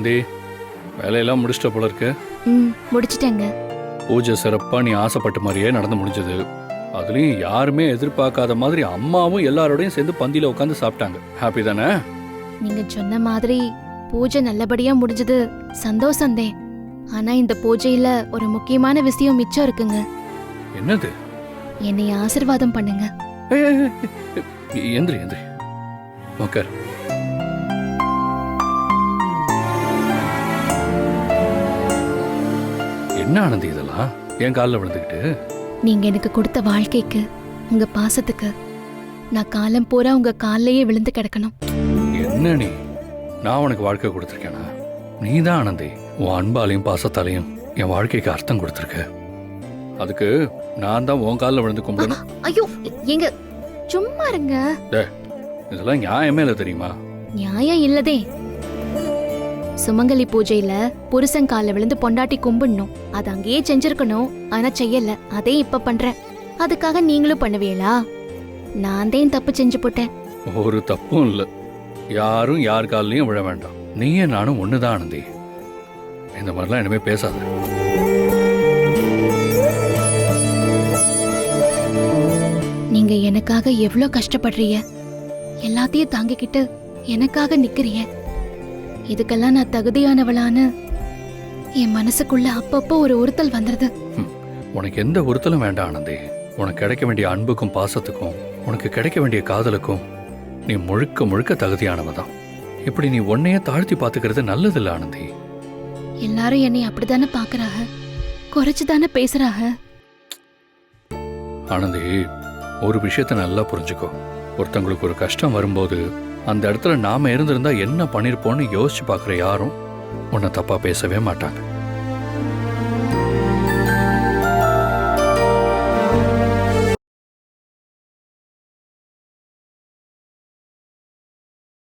ஆனந்தி, வேலையெல்லாம் முடிச்சிட்ட போல இருக்கு. முடிச்சிட்டேங்க. பூஜை சிறப்பா நீ ஆசைப்பட்ட மாதிரியே நடந்து முடிஞ்சது. அதுலயும் யாருமே எதிர்பார்க்காத மாதிரி அம்மாவும் எல்லாரோடையும் சேர்ந்து பந்தியில உட்காந்து சாப்பிட்டாங்க. ஹாப்பி தானே? நீங்க சொன்ன மாதிரி பூஜை நல்லபடியா முடிஞ்சது சந்தோஷந்தே. ஆனா இந்த பூஜையில ஒரு முக்கியமான விஷயம் மிச்சம் இருக்குங்க. என்னது? என்னை ஆசீர்வாதம் பண்ணுங்க. எந்திரி எந்திரி, உட்கார். என்ன ஆனந்தி இதெல்லாம் என் காலில் விழுந்துக்கிட்டு? நீங்க எனக்கு கொடுத்த வாழ்க்கைக்கு, உங்க பாசத்துக்கு நான் காலம் பூரா உங்க காலிலேயே விழுந்து கிடக்கணும். என்ன நீ, நான் உனக்கு வாழ்க்கை கொடுத்துருக்கேனா? நீ தான் ஆனந்தி உன் அன்பாலையும் பாசத்தாலையும் என் வாழ்க்கைக்கு அர்த்தம் கொடுத்துருக்க. அதுக்கு நான் தான் உன் காலில் விழுந்து கும்பிடணும். ஐயோ எங்க சும்மா இருங்க. இதெல்லாம் நியாயமே இல்லை தெரியுமா? நியாயம் இல்லதே. சுமங்கலி பூஜையில புருஷன் கால விழுந்து பொண்டாட்டி கும்பிடணும், அது அங்கேயே செஞ்சிருக்கணும். ஆனா செய்யல, அதே இப்ப பண்றேன். அதுக்காக நீங்களும் பண்ணுவீங்களா? நான் தான் தப்பு செஞ்சு போட்டேன். ஒரு தப்பும் இல்லை. யாரும் யார் காலையும் விழ வேண்டாம். நீயே நானும் ஒண்ணுதான் ஆனந்தி. இந்த மாதிரிலாம் இனிமே பேசாத. நீங்க எனக்காக எவ்வளவு கஷ்டப்படுறீங்க, எல்லாத்தையும் தாங்கிக்கிட்டு எனக்காக நிக்கிறீங்க. இதுக்கெல்லாம் நான் தகுதியானவளான்னு என் மனசுக்குள்ள அப்பப்போ ஒரு உறுத்தல் வந்துருது. உனக்கு எந்த உறுத்தலும் வேண்டாம் ஆனந்தி. உனக்கு கிடைக்க வேண்டிய அன்புக்கும் பாசத்துக்கும், உனக்கு கிடைக்க வேண்டிய காதலுக்கும் நீ முழுக்க முழுக்க தகுதியானவதான். இப்படி நீ உன்னையே தாழ்த்தி பாத்துக்கிறது நல்லதில்ல ஆனந்தி. எல்லாரும் என்னை அப்படித்தானே பாக்குறாங்க, குறைச்சுதானே பேசுறாங்க. ஆனந்தி, ஒரு விஷயத்த நல்லா புரிஞ்சுக்கோ. ஒருத்தங்களுக்கு ஒரு கஷ்டம் வரும்போது அந்த இடத்துல நாம இருந்திருந்தா என்ன பண்ணிருப்போம்னு யோசிச்சு பாக்குற யாரும் உன்னை தப்பா பேசவே மாட்டாங்க.